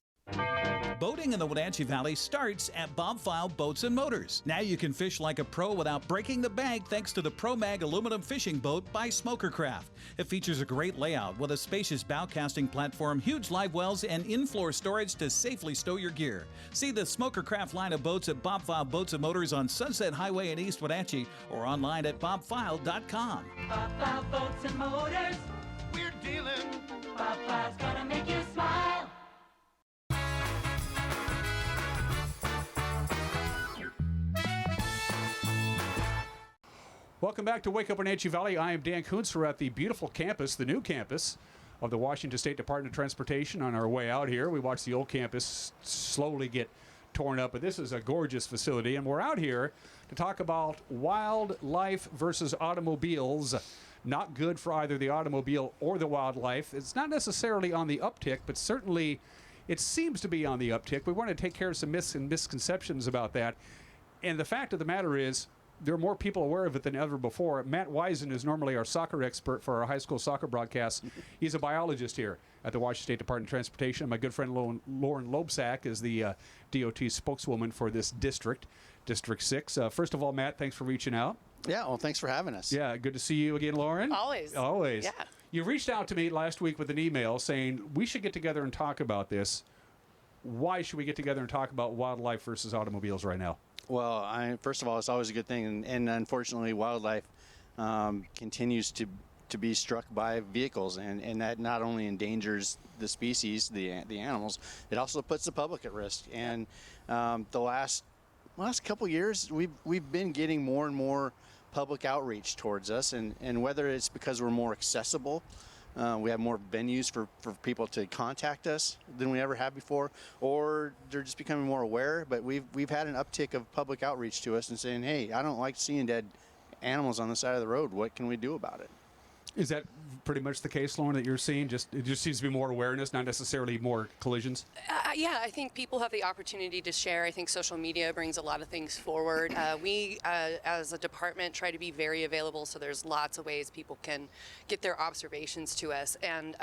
Boating in the Wenatchee Valley starts at Bob File Boats and Motors. Now you can fish like a pro without breaking the bank thanks to the Pro Mag aluminum fishing boat by Smokercraft. It features a great layout with a spacious bow casting platform, huge live wells, and in-floor storage to safely stow your gear. See the Smokercraft line of boats at Bob File Boats and Motors on Sunset Highway in East Wenatchee or online at bobfile.com. Bob File Boats and Motors, we're dealing. Bob File's gonna make you smile. Welcome back to Wake Up Wenatchee Valley. I am Dan Kuntz. We're at the beautiful campus, the new campus of the Washington State Department of Transportation. On our way out here, we watched the old campus slowly get torn up, but this is a gorgeous facility, and we're out here to talk about wildlife versus automobiles. Not good for either the automobile or the wildlife. It's not necessarily on the uptick, but certainly it seems to be on the uptick. We want to take care of some myths and misconceptions about that. And the fact of the matter is, there are more people aware of it than ever before. Matt Wisen is normally our soccer expert for our high school soccer broadcasts. He's a biologist here at the Washington State Department of Transportation. My good friend Lauren Loebsack is the DOT spokeswoman for this district, District 6. First of all, Matt, thanks for reaching out. Yeah, well, thanks for having us. Yeah, good to see you again, Lauren. Always. Always. Yeah. You reached out to me last week with an email saying we should get together and talk about this. Why should we get together and talk about wildlife versus automobiles right now? Well, first of all, it's always a good thing, and unfortunately, wildlife continues to be struck by vehicles, and that not only endangers the species, the animals, it also puts the public at risk. And the last couple years, we've been getting more and more public outreach towards us, and whether it's because we're more accessible. We have more venues for people to contact us than we ever have before, or they're just becoming more aware. But we've had an uptick of public outreach to us and saying, hey, I don't like seeing dead animals on the side of the road. What can we do about it? Is that pretty much the case, Lauren, that you're seeing? It just seems to be more awareness, not necessarily more collisions? Yeah, I think people have the opportunity to share. I think social media brings a lot of things forward. We, as a department, try to be very available, so there's lots of ways people can get their observations to us. And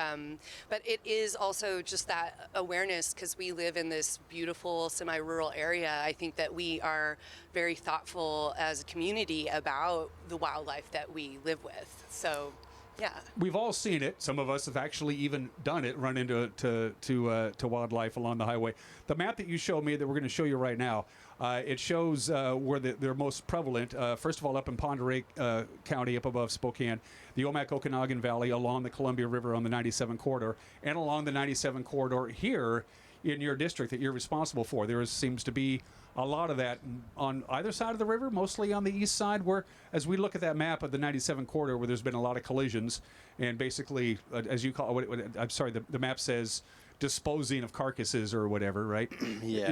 but it is also just that awareness, because we live in this beautiful semi-rural area. I think that we are very thoughtful as a community about the wildlife that we live with. So. Yeah. We've all seen it. Some of us have actually even done it, run into to wildlife along the highway. The map that you showed me that we're going to show you right now, it shows where they're most prevalent. First of all, up in Pend Oreille County, up above Spokane, the Omak-Okanagan Valley, along the Columbia River on the 97 corridor, and along the 97 corridor here in your district that you're responsible for. There seems to be a lot of that on either side of the river, mostly on the east side, where, as we look at that map of the 97 corridor, where there's been a lot of collisions, and basically, as you call it, I'm sorry, the map says disposing of carcasses or whatever, right? Yeah.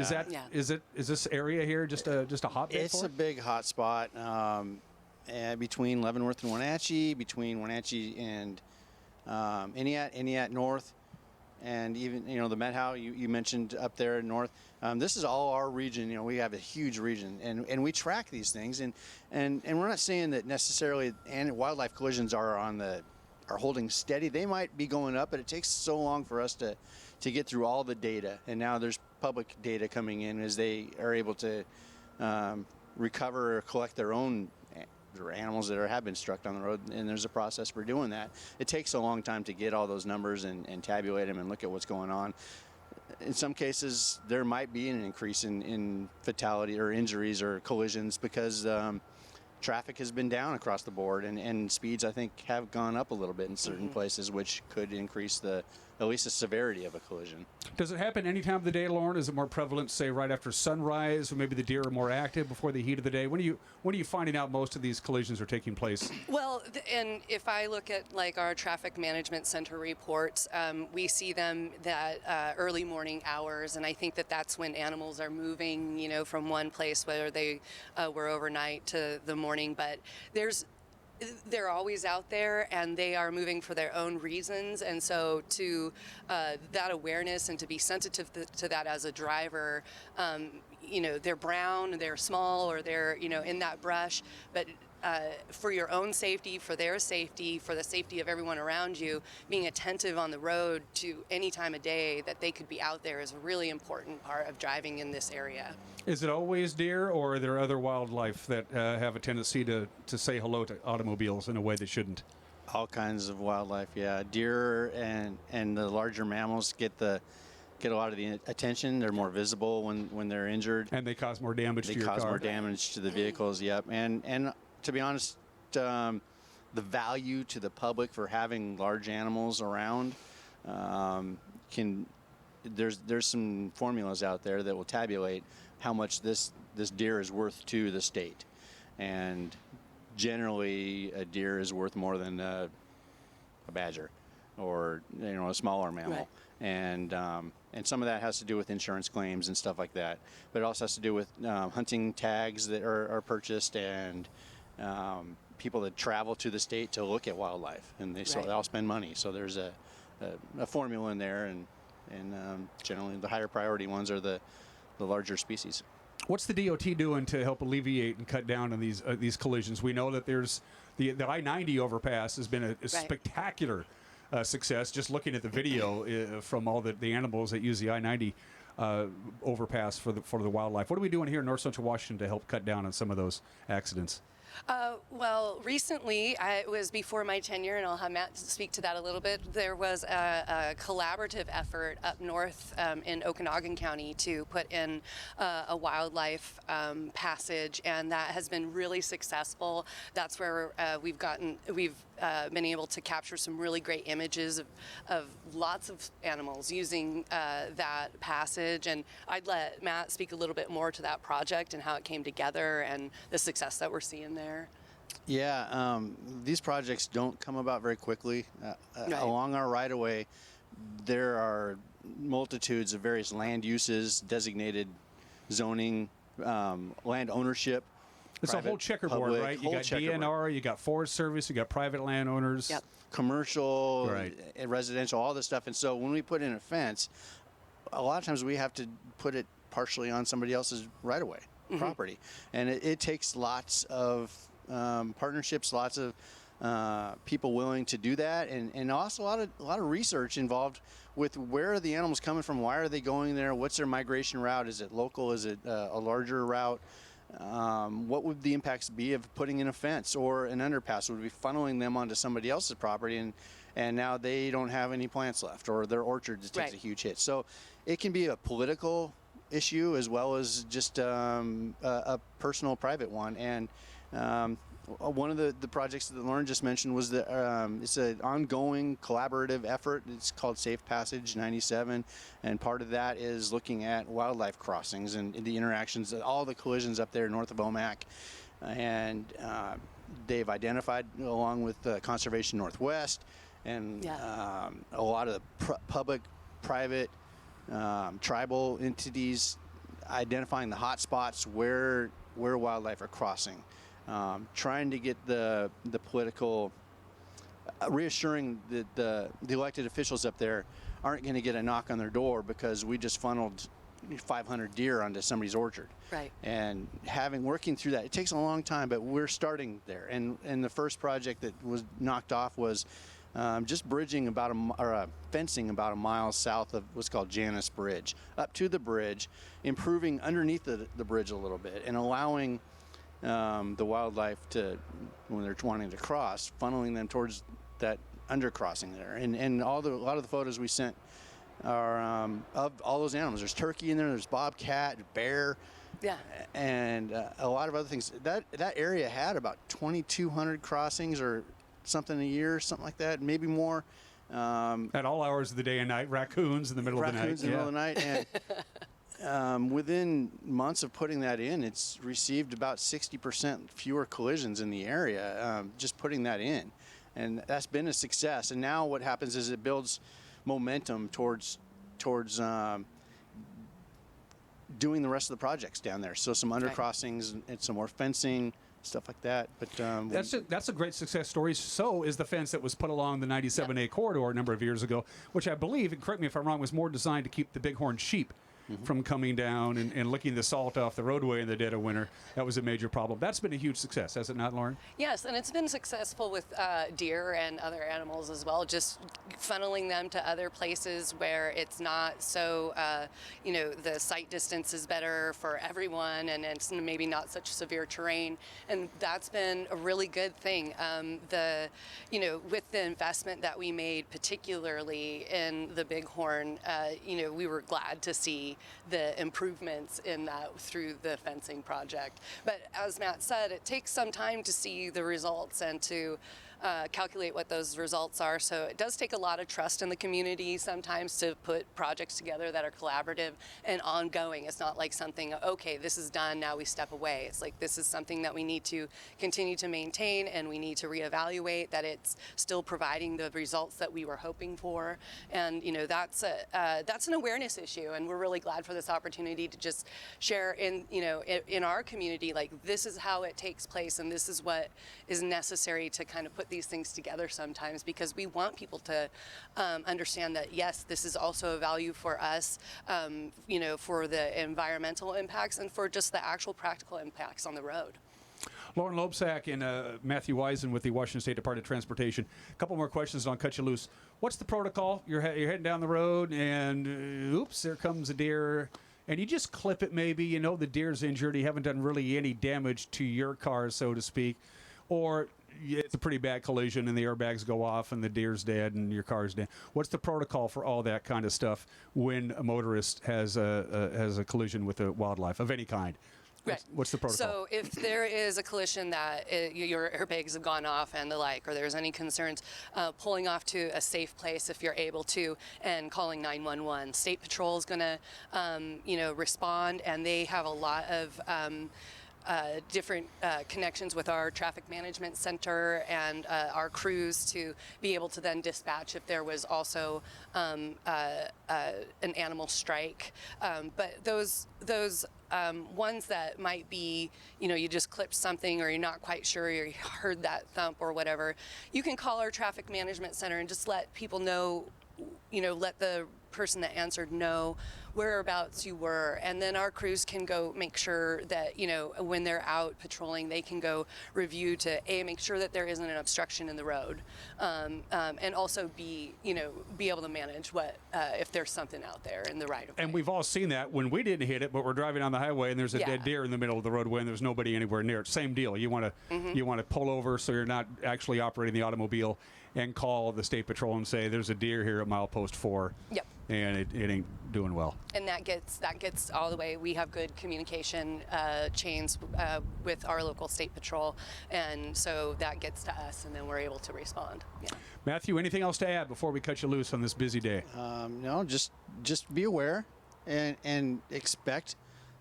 Is this area here just a hotbed? It's a big hot spot between Leavenworth and Wenatchee, between Wenatchee and Eniat North. And even, the Met-How you mentioned up there north, this is all our region. We have a huge region, and we track these things. And we're not saying that necessarily wildlife collisions are holding steady. They might be going up, but it takes so long for us to get through all the data. And now there's public data coming in as they are able to recover or collect their own animals that have been struck on the road, and there's a process for doing that. It takes a long time to get all those numbers and tabulate them and look at what's going on. In some cases, there might be an increase in fatality or injuries or collisions because traffic has been down across the board, and speeds, I think, have gone up a little bit in certain places, which could increase at least the severity of a collision. Does it happen any time of the day, Lauren? Is it more prevalent, say, right after sunrise, or maybe the deer are more active before the heat of the day? When are you finding out most of these collisions are taking place? Well, and if I look at our traffic management center reports, we see them that early morning hours, and I think that's when animals are moving, from one place where they were overnight to the morning. But they're always out there, and they are moving for their own reasons. And so to that awareness and to be sensitive to that as a driver, they're brown, they're small, or they're, in that brush. But for your own safety, for their safety, for the safety of everyone around you, being attentive on the road to any time of day that they could be out there is a really important part of driving in this area. Is it always deer, or are there other wildlife that have a tendency to say hello to automobiles in a way they shouldn't? All kinds of wildlife, yeah. Deer and the larger mammals get a lot of the attention. They're more visible when they're injured. And they cause more damage to your car. They cause more damage to the vehicles, yep. And to be honest, the value to the public for having large animals around there's some formulas out there that will tabulate how much this deer is worth to the state. And generally, a deer is worth more than a badger or a smaller mammal. Right. And some of that has to do with insurance claims and stuff like that. But it also has to do with hunting tags that are purchased and people that travel to the state to look at wildlife, and they all spend money. So there's a formula in there, and generally the higher priority ones are the larger species. What's the DOT doing to help alleviate and cut down on these collisions? We know that there's the I-90 overpass has been a spectacular success. Just looking at the video from all the animals that use the I-90 overpass for the wildlife. What are we doing here in North Central Washington to help cut down on some of those accidents? Well, recently, it was before my tenure, and I'll have Matt speak to that a little bit. There was a collaborative effort up north in Okanagan County to put in a wildlife passage, and that has been really successful. That's where we've been able to capture some really great images of lots of animals using that passage. And I'd let Matt speak a little bit more to that project and how it came together and the success that we're seeing there. Yeah, these projects don't come about very quickly. Along our right-of-way, there are multitudes of various land uses, designated zoning, land ownership. It's a whole checkerboard, public, right? You got DNR, you got Forest Service, you got private landowners. Yep. Commercial, residential, all this stuff. And so when we put in a fence, a lot of times we have to put it partially on somebody else's right-of-way property. And it takes lots of partnerships, lots of people willing to do that, and also a lot of research involved with where are the animals coming from, why are they going there, what's their migration route, is it local, is it a larger route? What would the impacts be of putting in a fence or an underpass? Would we be funneling them onto somebody else's property, and now they don't have any plants left, or their orchard just takes a huge hit? So it can be a political issue as well as just a personal, private one. And one of the projects that Lauren just mentioned was it's an ongoing collaborative effort. It's called Safe Passage 97, and part of that is looking at wildlife crossings and the interactions, all the collisions up there north of Omak. And they've identified, along with Conservation Northwest and a lot of the public, private, tribal entities, identifying the hot spots where wildlife are crossing. Trying to get the political, reassuring that the elected officials up there aren't going to get a knock on their door because we just funneled 500 deer onto somebody's orchard. Right. And working through that, it takes a long time, but we're starting there. And the first project that was knocked off was just bridging fencing about a mile south of what's called Janus Bridge, up to the bridge, improving underneath the bridge a little bit, and allowing the wildlife to, when they're wanting to cross, funneling them towards that undercrossing there. And a lot of the photos we sent are of all those animals. There's turkey in there, there's bobcat, bear, and a lot of other things. That area had about 2,200 crossings or something a year, something like that, maybe more. At all hours of the day and night, raccoons in the middle of the night. Raccoons in the middle of the night. And within months of putting that in, it's received about 60% fewer collisions in the area, just putting that in. And that's been a success. And now what happens is it builds momentum towards doing the rest of the projects down there. So some undercrossings and some more fencing, stuff like that. But that's a great success story. So is the fence that was put along the 97A corridor a number of years ago, which I believe, and correct me if I'm wrong, was more designed to keep the bighorn sheep from coming down and licking the salt off the roadway in the dead of winter. That was a major problem. That's been a huge success, has it not, Lauren? Yes, and it's been successful with deer and other animals as well, just funneling them to other places where it's not so, the sight distance is better for everyone and it's maybe not such severe terrain. And that's been a really good thing. With the investment that we made, particularly in the Bighorn, we were glad to see the improvements in that through the fencing project. But as Matt said, it takes some time to see the results and to calculate what those results are. So it does take a lot of trust in the community sometimes to put projects together that are collaborative and ongoing. It's not like something, okay, this is done, now we step away. It's like this is something that we need to continue to maintain and we need to reevaluate that it's still providing the results that we were hoping for. And that's an awareness issue, and we're really glad for this opportunity to just share in our community, like this is how it takes place and this is what is necessary to kind of put these things together sometimes, because we want people to understand that yes, this is also a value for us, for the environmental impacts and for just the actual practical impacts on the road. Lauren Loebsack and Matthew Wisen with the Washington State Department of Transportation. A couple more questions on Cut You Loose. What's the protocol? You're heading down the road and oops, there comes a deer. And you just clip it maybe, the deer's injured, you haven't done really any damage to your car, so to speak. Or it's a pretty bad collision and the airbags go off and the deer's dead and your car's dead. What's the protocol for all that kind of stuff when a motorist has a collision with a wildlife of any kind? Right. What's the protocol? So if there is a collision that your airbags have gone off and the like, or there's any concerns, pulling off to a safe place if you're able to, and calling 911. State Patrol is going to, respond, and they have a lot of different connections with our traffic management center and our crews to be able to then dispatch if there was also an animal strike. But those ones that might be, you just clipped something or you're not quite sure, or you heard that thump or whatever, you can call our traffic management center and just let people know, let the person that answered know whereabouts you were, and then our crews can go make sure that when they're out patrolling, they can go review to make sure that there isn't an obstruction in the road, and also be able to manage what if there's something out there in the right of way. And we've all seen that when we didn't hit it, but we're driving on the highway and there's a dead deer in the middle of the roadway and there's nobody anywhere near it. Same deal. You want to pull over so you're not actually operating the automobile and call the State Patrol and say there's a deer here at milepost 4. Yep. And it ain't doing well. And that gets all the way. We have good communication chains with our local State Patrol, and so that gets to us, and then we're able to respond. Yeah. Matthew, anything else to add before we cut you loose on this busy day? No, just be aware and expect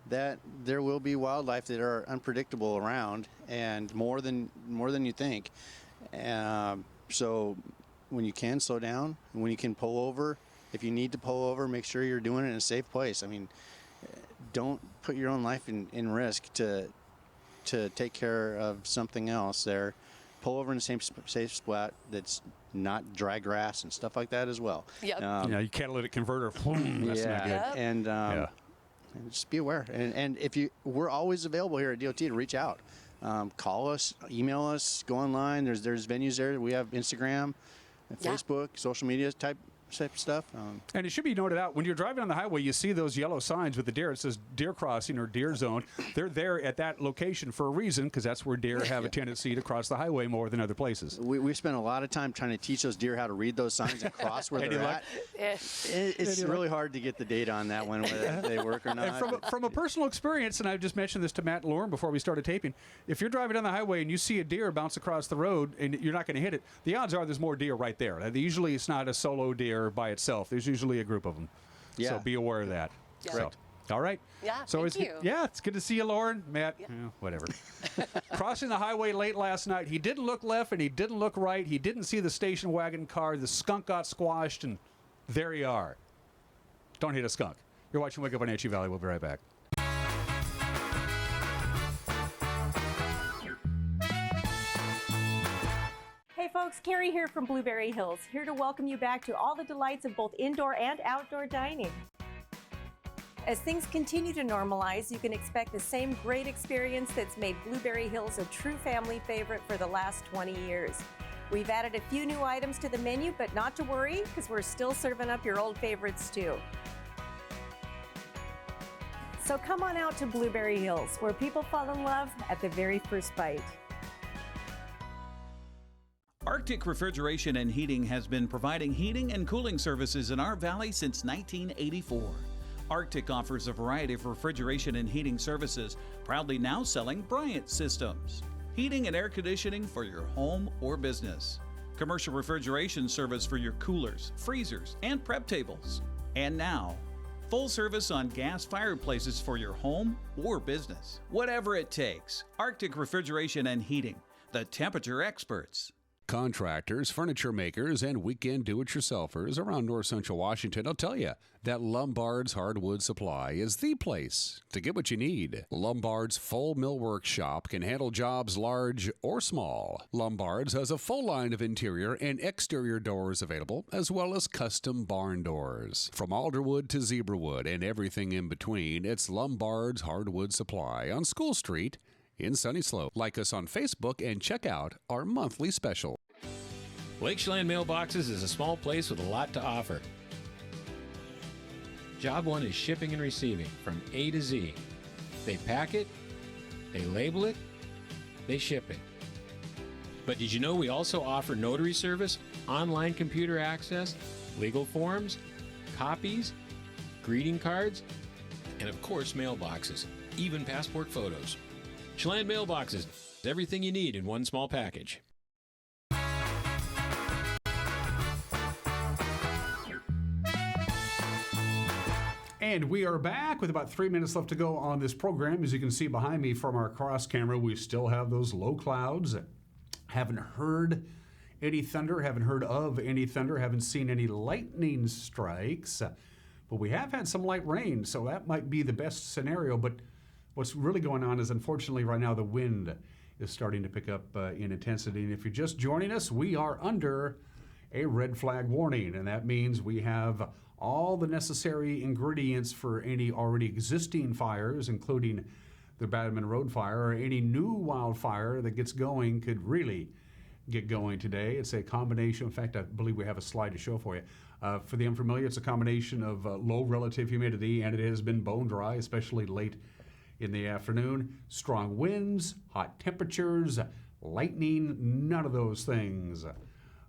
that there will be wildlife that are unpredictable around, and more than you think. So when you can slow down, when you can pull over. If you need to pull over, make sure you're doing it in a safe place. I mean, don't put your own life in risk to take care of something else there. Pull over in the same safe spot that's not dry grass and stuff like that as well. Yep. You catalytic converter. That's not good. Yep. And just be aware. And we're always available here at DOT to reach out. Call us, email us, go online. There's venues there. We have Instagram, Facebook, social media type stuff. And it should be noted out, when you're driving on the highway, you see those yellow signs with the deer. It says deer crossing or deer zone. They're there at that location for a reason, because that's where deer have a tendency to cross the highway more than other places. We spent a lot of time trying to teach those deer how to read those signs and cross where they're at. It's really hard to get the data on that one, whether they work or not. And from a personal experience, and I just mentioned this to Matt and Lauren before we started taping, if you're driving down the highway and you see a deer bounce across the road and you're not going to hit it, the odds are there's more deer right there. Usually it's not a solo deer by itself. There's usually a group of them. Yeah. So be aware of that. Yeah. So, all right. Yeah, so thank you. It's good to see you, Lauren. Matt, whatever. Crossing the highway late last night. He didn't look left and he didn't look right. He didn't see the station wagon car. The skunk got squashed, and there you are. Don't hit a skunk. You're watching Wake Up on Wenatchee Valley. We'll be right back. Hey folks, Carrie here from Blueberry Hills, here to welcome you back to all the delights of both indoor and outdoor dining. As things continue to normalize, you can expect the same great experience that's made Blueberry Hills a true family favorite for the last 20 years. We've added a few new items to the menu, but not to worry, because we're still serving up your old favorites too. So come on out to Blueberry Hills, where people fall in love at the very first bite. Arctic Refrigeration and Heating has been providing heating and cooling services in our valley since 1984. Arctic offers a variety of refrigeration and heating services, proudly now selling Bryant Systems. Heating and air conditioning for your home or business. Commercial refrigeration service for your coolers, freezers, and prep tables. And now, full service on gas fireplaces for your home or business. Whatever it takes, Arctic Refrigeration and Heating, the temperature experts. Contractors, furniture makers, and weekend do-it-yourselfers around north central Washington will tell you that Lombard's Hardwood Supply is the place to get what you need. Lombard's full millwork shop can handle jobs large or small. Lombard's has a full line of interior and exterior doors available, as well as custom barn doors. From alderwood to zebrawood and everything in between, it's Lombard's Hardwood Supply on School Street in Sunny Slope. Like us on Facebook and check out our monthly special. Lake Chelan Mailboxes is a small place with a lot to offer. Job one is shipping and receiving from A to Z. They pack it, they label it, they ship it. But did you know we also offer notary service, online computer access, legal forms, copies, greeting cards, and of course mailboxes, even passport photos. Chelan Mailboxes, everything you need in one small package. And we are back with about 3 minutes left to go on this program. As you can see behind me from our cross camera, we still have those low clouds. Haven't heard any thunder, haven't heard of any thunder, haven't seen any lightning strikes. But we have had some light rain, so that might be the best scenario. But what's really going on is, unfortunately, right now the wind is starting to pick up in intensity. And if you're just joining us, we are under a red flag warning, and that means we have all the necessary ingredients for any already existing fires, including the Batman Road fire, or any new wildfire that gets going could really get going today. It's a combination. In fact, I believe we have a slide to show for you. For the unfamiliar, it's a combination of low relative humidity, and it has been bone dry, especially late in the afternoon. Strong winds, hot temperatures, lightning, none of those things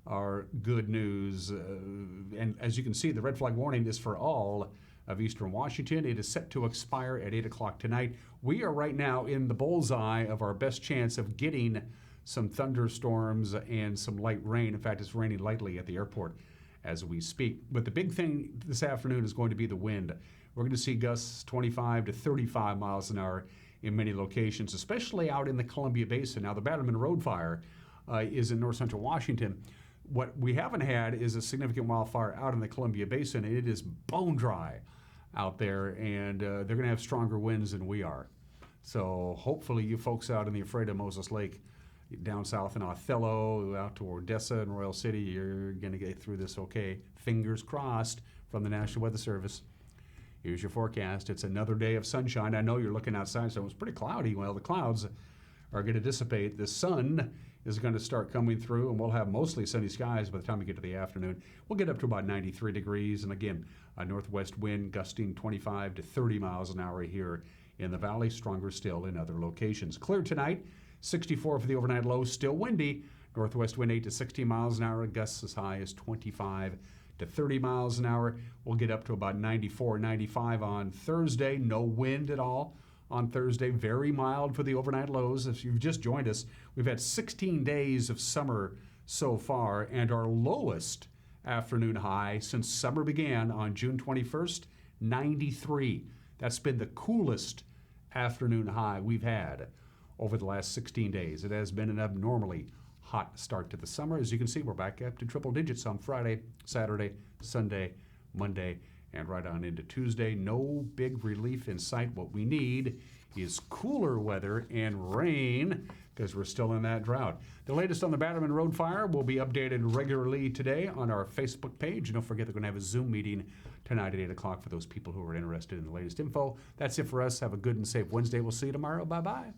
are good news. And as you can see, the red flag warning is for all of eastern Washington. It is set to expire at 8 o'clock tonight. We are right now in the bullseye of our best chance of getting some thunderstorms and some light rain. In fact, it's raining lightly at the airport as we speak. But the big thing this afternoon is going to be the wind. We're going to see gusts 25 to 35 miles an hour in many locations, especially out in the Columbia Basin. Now, the Batman Road fire is in north central Washington. What we haven't had is a significant wildfire out in the Columbia Basin. It is bone dry out there, and they're going to have stronger winds than we are. So hopefully you folks out in the Afraid of Moses Lake, down south in Othello, out to Odessa and Royal City, you're going to get through this okay. Fingers crossed from the National Weather Service. Here's your forecast. It's another day of sunshine. I know you're looking outside, so it's pretty cloudy. Well, the clouds are going to dissipate. The sun is going to start coming through, and we'll have mostly sunny skies by the time we get to the afternoon. We'll get up to about 93 degrees, and again, a northwest wind gusting 25 to 30 miles an hour here in the valley, stronger still in other locations. Clear tonight, 64 for the overnight low, still windy. Northwest wind 8 to 16 miles an hour, gusts as high as 25 to 30 miles an hour. We'll get up to about 94, 95 on Thursday. No wind at all on Thursday. Very mild for the overnight lows. If you've just joined us, we've had 16 days of summer so far, and our lowest afternoon high since summer began on June 21st, 93. That's been the coolest afternoon high we've had over the last 16 days. It has been an abnormally hot start to the summer. As you can see, we're back up to triple digits on Friday, Saturday, Sunday, Monday, And right on into Tuesday, no big relief in sight. What we need is cooler weather and rain because we're still in that drought. The latest on the Batterman Road fire will be updated regularly today on our Facebook page. And don't forget, they're going to have a Zoom meeting tonight at 8 o'clock for those people who are interested in the latest info. That's it for us. Have a good and safe Wednesday. We'll see you tomorrow. Bye-bye.